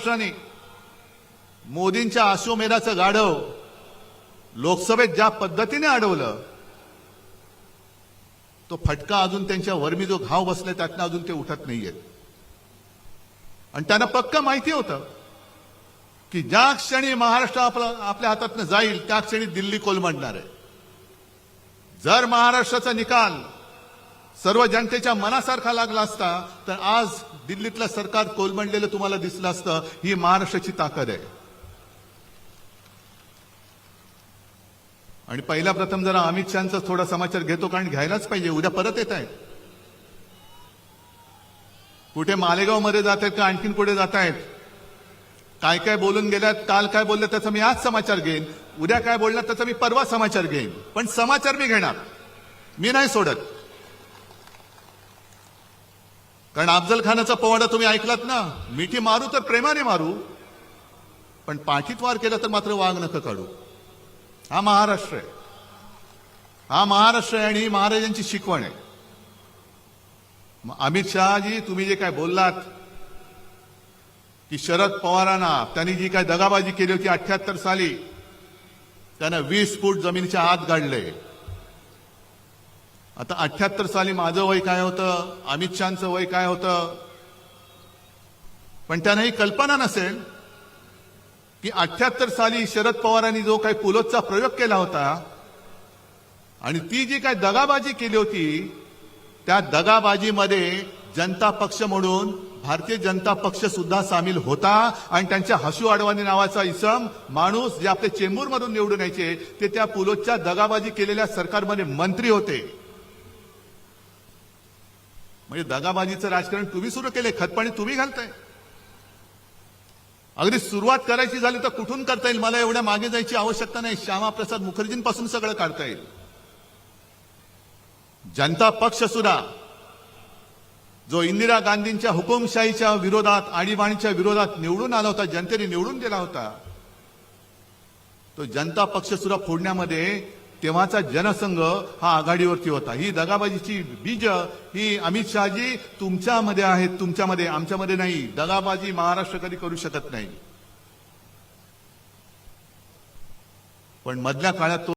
महाराष्ट्राने मोदींच्या अश्वमेधाचं गाढव लोकसभेत ज्या पद्धतीने अडवलं, तो फटका अजून त्यांच्या वर्मी जो घाव बसले त्यातनं अजून ते उठत नाहीयेत. आणि त्यांना पक्क माहिती होतं की ज्या क्षणी महाराष्ट्र आपल्या हातातनं जाईल त्या क्षणी दिल्ली कोलमडणार आहे. जर महाराष्ट्राचा निकाल सर्व जनतेच्या मनासारखा लागला असता तर आज दिल्लीतलं सरकार कोलमडलेलं तुम्हाला दिसलं असतं. ही महाराष्ट्राची ताकद आहे. आणि पहिला प्रथम जरा अमित शहांचा थोडा समाचार घेतो, कारण घ्यायलाच पाहिजे. उद्या परत येत आहेत. कुठे मालेगाव मध्ये जात आहेत का आणखीन कुठे जात आहेत, काय काय बोलून गेल्यात, काल काय बोलले त्याचा मी आज समाचार घेईन, उद्या काय बोलणार त्याचा मी परवा समाचार घेईन. पण समाचार मी घेणार, मी नाही सोडत. कारण अफजल खानाचा पोवाडा तुम्ही ऐकलात ना, मिठी मारू तर प्रेमाने मारू, पण पाठीत वार केला तर मात्र वाघ नका काढू. हा महाराष्ट्र आहे, हा महाराष्ट्र आहे आणि ही महाराजांची शिकवण आहे. अमित शहाजी, तुम्ही जे काय बोललात की शरद पवारांना त्यांनी जी काय दगाबाजी केली होती 78 साली, त्यांना 20 फूट जमिनीच्या आत गाडले. आता 78 साली माझं वय काय होतं, अमित शहांचं वय काय होतं, पण त्यांना ही कल्पना नसेल की 78 साली शरद पवारांनी जो काही पुलोदचा प्रयोग केला होता आणि ती जी काही दगाबाजी केली होती, त्या दगाबाजीमध्ये जनता पक्ष म्हणून भारतीय जनता पक्ष सुद्धा सामील होता. आणि त्यांच्या हसू अडवाणी नावाचा इसम माणूस जे आपले चेंबूरमधून निवडून यायचे, ते त्या पुलोदच्या दगाबाजी केलेल्या सरकारमध्ये मंत्री होते. म्हणजे दगाबाजीचं राजकारण तुम्ही सुरू केले, खतपाणी तुम्ही घालताय. अगदी सुरुवात करायची झाली तर कुठून करता येईल, मला एवढ्या मागे जायची आवश्यकता नाही. श्यामाप्रसाद मुखर्जींपासून सगळं काढता येईल. जनता पक्ष सुद्धा जो इंदिरा गांधींच्या हुकुमशाहीच्या विरोधात, आणीबाणीच्या विरोधात निवडून आला होता, जनतेने निवडून दिला होता, तो जनता पक्ष सुद्धा फोडण्यामध्ये तेव्हाचा जनसंघ हा आघाडीवरती होता. ही दगाबाजीची बीज ही अमित शहाजी तुमच्यामध्ये आहेत, तुमच्यामध्ये, आमच्यामध्ये नाही. दगाबाजी महाराष्ट्र कधी करू शकत नाही. पण मधल्या काळात